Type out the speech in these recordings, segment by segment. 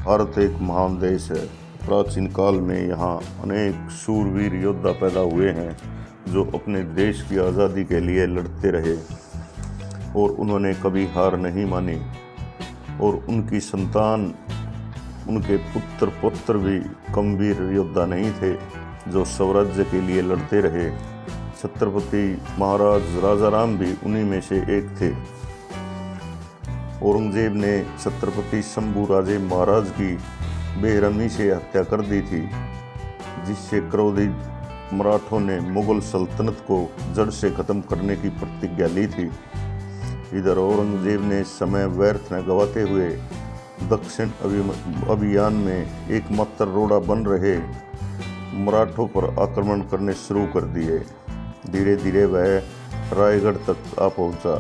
भारत एक महान देश है। प्राचीन काल में यहाँ अनेक शूरवीर योद्धा पैदा हुए हैं जो अपने देश की आज़ादी के लिए लड़ते रहे और उन्होंने कभी हार नहीं मानी। और उनकी संतान, उनके पुत्र पौत्र भी कमवीर योद्धा नहीं थे जो स्वराज्य के लिए लड़ते रहे। छत्रपति महाराज राजा राम भी उन्हीं में से एक थे। औरंगजेब ने छत्रपति शंभू राजे महाराज की बेरहमी से हत्या कर दी थी, जिससे क्रोधित मराठों ने मुगल सल्तनत को जड़ से खत्म करने की प्रतिज्ञा ली थी। इधर औरंगजेब ने समय व्यर्थ न गवाते हुए दक्षिण अभियान में एकमात्र रोड़ा बन रहे मराठों पर आक्रमण करने शुरू कर दिए। धीरे धीरे वह रायगढ़ तक आ पहुंचा।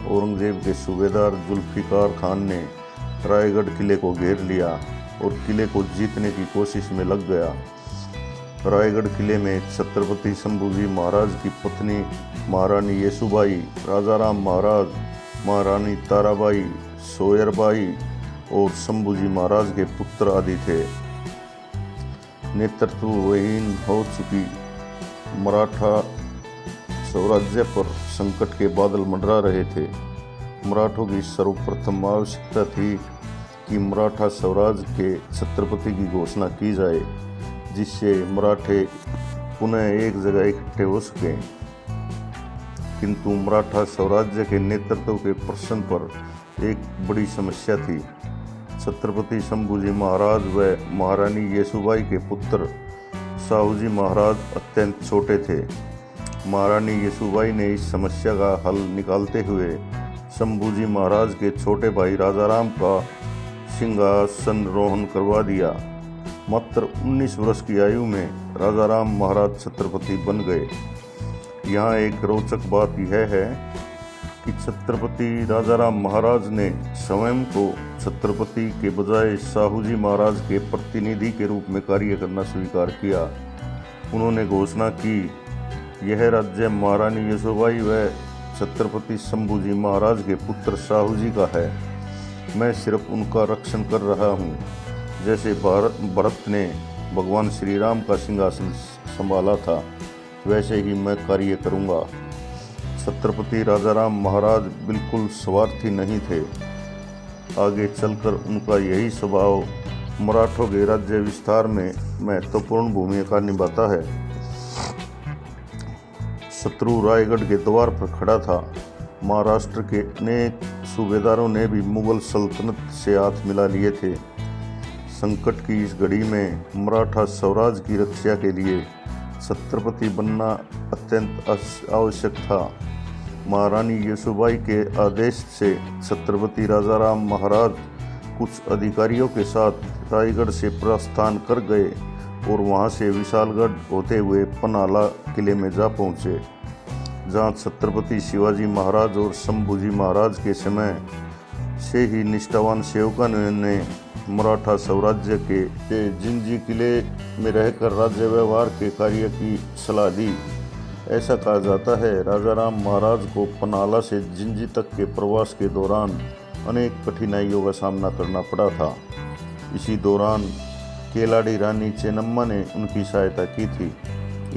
औरंगजेब के सूबेदार जुल्फिकार खान ने रायगढ़ किले को घेर लिया और किले को जीतने की कोशिश में लग गया। रायगढ़ किले में छत्रपति शंभूजी महाराज की पत्नी महारानी येसुबाई, राजा राम महाराज, महारानी ताराबाई, सोयरबाई और शंभूजी महाराज के पुत्र आदि थे। नेतृत्वहीन हो चुकी मराठा स्वराज्य पर संकट के बादल मंडरा रहे थे। मराठों की सर्वप्रथम आवश्यकता थी कि मराठा स्वराज के छत्रपति की घोषणा की जाए, जिससे मराठे पुनः एक जगह इकट्ठे हो सकें। किंतु मराठा स्वराज्य के नेतृत्व के प्रश्न पर एक बड़ी समस्या थी। छत्रपति शंभूजी महाराज व महारानी येसुबाई के पुत्र साहूजी महाराज अत्यंत छोटे थे। महारानी येसुबाई ने इस समस्या का हल निकालते हुए शंभूजी महाराज के छोटे भाई राजा राम का सिंहासनरोहण करवा दिया। मात्र 19 वर्ष की आयु में राजा राम महाराज छत्रपति बन गए। यहाँ एक रोचक बात यह है कि छत्रपति राजा राम महाराज ने स्वयं को छत्रपति के बजाय साहूजी महाराज के प्रतिनिधि के रूप में कार्य करना स्वीकार किया। उन्होंने घोषणा की, यह राज्य महारानी येसुबाई व छत्रपति शंभूजी महाराज के पुत्र साहूजी का है। मैं सिर्फ उनका रक्षण कर रहा हूँ, जैसे भरत ने भगवान श्री राम का सिंहासन संभाला था, वैसे ही मैं कार्य करूँगा। छत्रपति राजा राम महाराज बिल्कुल स्वार्थी नहीं थे। आगे चलकर उनका यही स्वभाव मराठों के राज्य विस्तार में महत्वपूर्ण भूमिका निभाता है। शत्रु रायगढ़ के द्वार पर खड़ा था। महाराष्ट्र के अनेक सूबेदारों ने भी मुगल सल्तनत से हाथ मिला लिए थे। संकट की इस घड़ी में मराठा स्वराज की रक्षा के लिए छत्रपति बनना अत्यंत आवश्यक था। महारानी येसुबाई के आदेश से छत्रपति राजा राम महाराज कुछ अधिकारियों के साथ रायगढ़ से प्रस्थान कर गए और वहां से विशालगढ़ होते हुए पन्हाला किले में जा पहुंचे, जहां छत्रपति शिवाजी महाराज और शंभूजी महाराज के समय से ही निष्ठावान सेवकों ने मराठा स्वराज्य के जिंजी किले में रहकर राज्य व्यवहार के कार्य की सलाह दी। ऐसा कहा जाता है, राजा राम महाराज को पन्हाला से जिंजी तक के प्रवास के दौरान अनेक कठिनाइयों का सामना करना पड़ा था। इसी दौरान केलाड़ी रानी चेन्नम्मा ने उनकी सहायता की थी।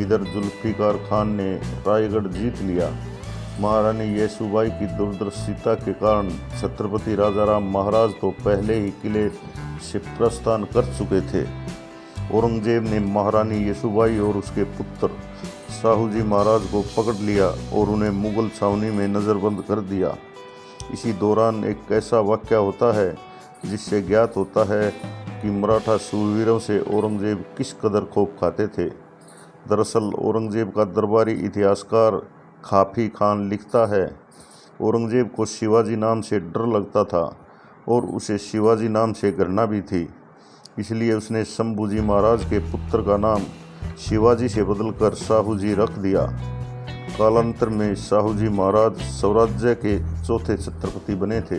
इधर जुल्फिकार खान ने रायगढ़ जीत लिया। महारानी येसुबाई की दूरदर्शिता के कारण छत्रपति राजा राम महाराज तो पहले ही किले से प्रस्थान कर चुके थे। औरंगजेब ने महारानी येसुबाई और उसके पुत्र साहूजी महाराज को पकड़ लिया और उन्हें मुगल छावनी में नज़रबंद कर दिया। इसी दौरान एक ऐसा वाक़या होता है जिससे ज्ञात होता है कि मराठा शूरवीरों से औरंगजेब किस कदर खौफ खाते थे। दरअसल औरंगजेब का दरबारी इतिहासकार खाफी खान लिखता है, औरंगजेब को शिवाजी नाम से डर लगता था और उसे शिवाजी नाम से घृणा भी थी। इसलिए उसने शंभूजी महाराज के पुत्र का नाम शिवाजी से बदलकर साहूजी रख दिया। कालांतर में साहूजी महाराज स्वराज्य के चौथे छत्रपति बने थे।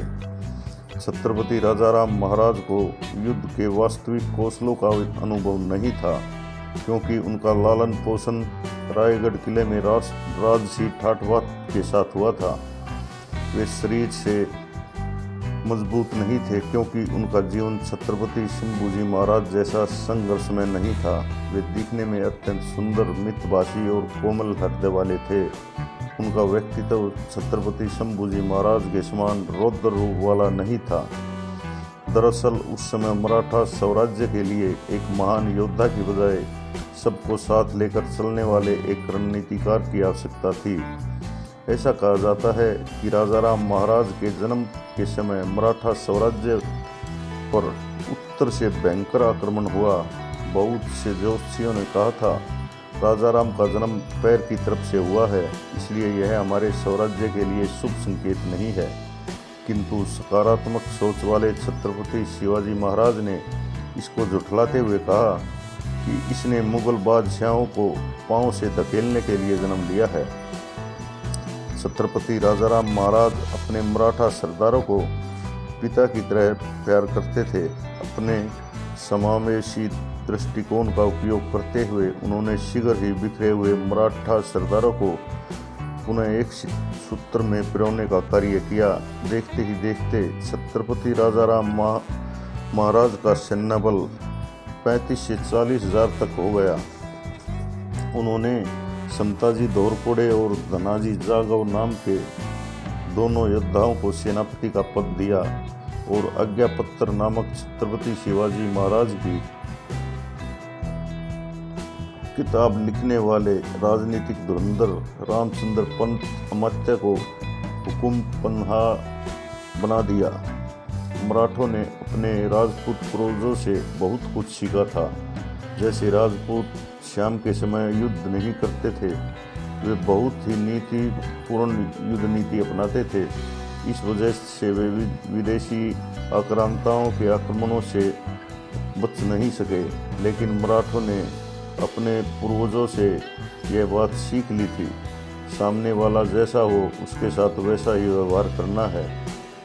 छत्रपति राजा राम महाराज को युद्ध के वास्तविक कौशलों का अनुभव नहीं था, क्योंकि उनका लालन पोषण रायगढ़ किले में राजसी ठाठबाठ के साथ हुआ था। वे शरीर से मजबूत नहीं थे, क्योंकि उनका जीवन छत्रपति शंभूजी महाराज जैसा संघर्ष में नहीं था। वे दिखने में अत्यंत सुंदर, मितभाषी और कोमल हृदय वाले थे। उनका व्यक्तित्व छत्रपति शंभूजी महाराज के समान रौद्र रूप वाला नहीं था। दरअसल उस समय मराठा साम्राज्य के लिए एक महान योद्धा की बजाय सबको साथ लेकर चलने वाले एक रणनीतिकार की आवश्यकता थी। ऐसा कहा जाता है कि राजाराम महाराज के जन्म के समय मराठा साम्राज्य पर उत्तर से भयंकर आक्रमण हुआ। बहुत से ज्योतिषियों ने कहा था राजाराम का जन्म पैर की तरफ से हुआ है, इसलिए यह हमारे साम्राज्य के लिए शुभ संकेत नहीं है। किंतु सकारात्मक सोच वाले छत्रपति शिवाजी महाराज ने इसको झुठलाते हुए कहा कि इसने मुगल बादशाहों को पांव से धकेलने के लिए जन्म लिया है। छत्रपति राजाराम महाराज अपने मराठा सरदारों को पिता की तरह प्यार करते थे। अपने समावेशी दृष्टिकोण का उपयोग करते हुए उन्होंने शीघ्र ही बिखरे हुए मराठा सरदारों को पुनः एक सूत्र में पिरोने का कार्य किया। देखते ही देखते छत्रपति राजाराम महाराज का सैन्य बल 35 से 40 हज़ार तक हो गया। उन्होंने संताजी घोरपड़े और धनाजी जागव नाम के दोनों योद्धाओं को सेनापति का पद दिया और आज्ञापत्र नामक छत्रपति शिवाजी महाराज की किताब लिखने वाले राजनीतिक धुरंधर रामचंद्र पंत अमात्य को हुकुम पन्हा बना दिया। मराठों ने अपने राजपूत पूर्वजों से बहुत कुछ सीखा था। जैसे राजपूत शाम के समय युद्ध नहीं करते थे, वे बहुत ही नीतिपूर्ण युद्ध नीति अपनाते थे। इस वजह से वे विदेशी आक्रांताओं के आक्रमणों से बच नहीं सके। लेकिन मराठों ने अपने पूर्वजों से यह बात सीख ली थी, सामने वाला जैसा हो उसके साथ वैसा ही व्यवहार करना है।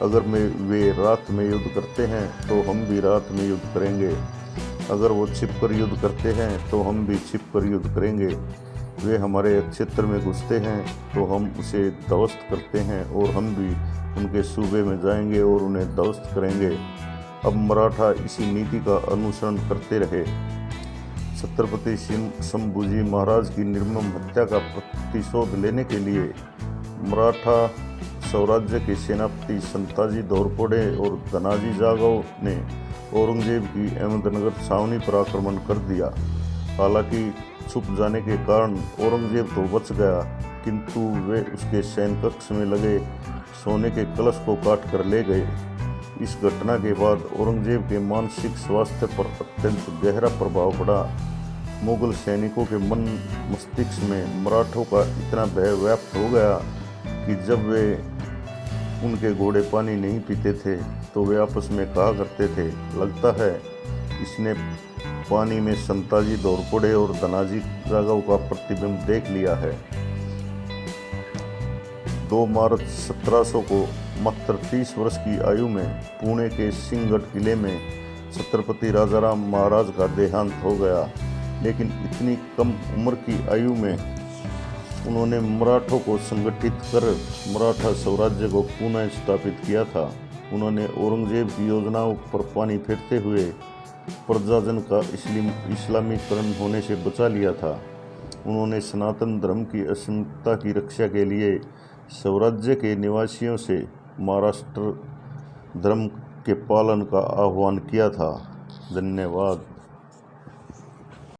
अगर वे रात में युद्ध करते हैं तो हम भी रात में युद्ध करेंगे, अगर वो छिपकर युद्ध करते हैं तो हम भी छिपकर युद्ध करेंगे। वे हमारे क्षेत्र में घुसते हैं तो हम उसे ध्वस्त करते हैं और हम भी उनके सूबे में जाएंगे और उन्हें ध्वस्त करेंगे। अब मराठा इसी नीति का अनुसरण करते रहे। छत्रपति शंभूजी महाराज की निर्मम हत्या का प्रतिशोध लेने के लिए मराठा साम्राज्य के सेनापति संताजी घोरपड़े और धनाजी जागव ने औरंगजेब की अहमदनगर छावनी पर आक्रमण कर दिया। हालांकि छुप जाने के कारण औरंगजेब तो बच गया, किंतु वे उसके सैन्य कक्ष में लगे सोने के कलश को काट कर ले गए। इस घटना के बाद औरंगजेब के मानसिक स्वास्थ्य पर अत्यंत गहरा प्रभाव पड़ा। मुगल सैनिकों के मन मस्तिष्क में मराठों का इतना भय व्याप्त हो गया कि जब वे उनके घोड़े पानी नहीं पीते थे तो वे आपस में कहा करते थे, लगता है इसने पानी में संताजी घोरपड़े और धनाजी जागव का प्रतिबिंब देख लिया है। 2 मार्च 1700 को मात्र 30 वर्ष की आयु में पुणे के सिंहगढ़ किले में छत्रपति राजाराम महाराज का देहांत हो गया। लेकिन इतनी कम उम्र की आयु में उन्होंने मराठों को संगठित कर मराठा साम्राज्य को पुनः स्थापित किया था। उन्होंने औरंगजेब की योजनाओं पर पानी फेरते हुए प्रजाजन का इस्लामीकरण होने से बचा लिया था। उन्होंने सनातन धर्म की अक्षुण्णता की रक्षा के लिए साम्राज्य के निवासियों से महाराष्ट्र धर्म के पालन का आह्वान किया था। धन्यवाद।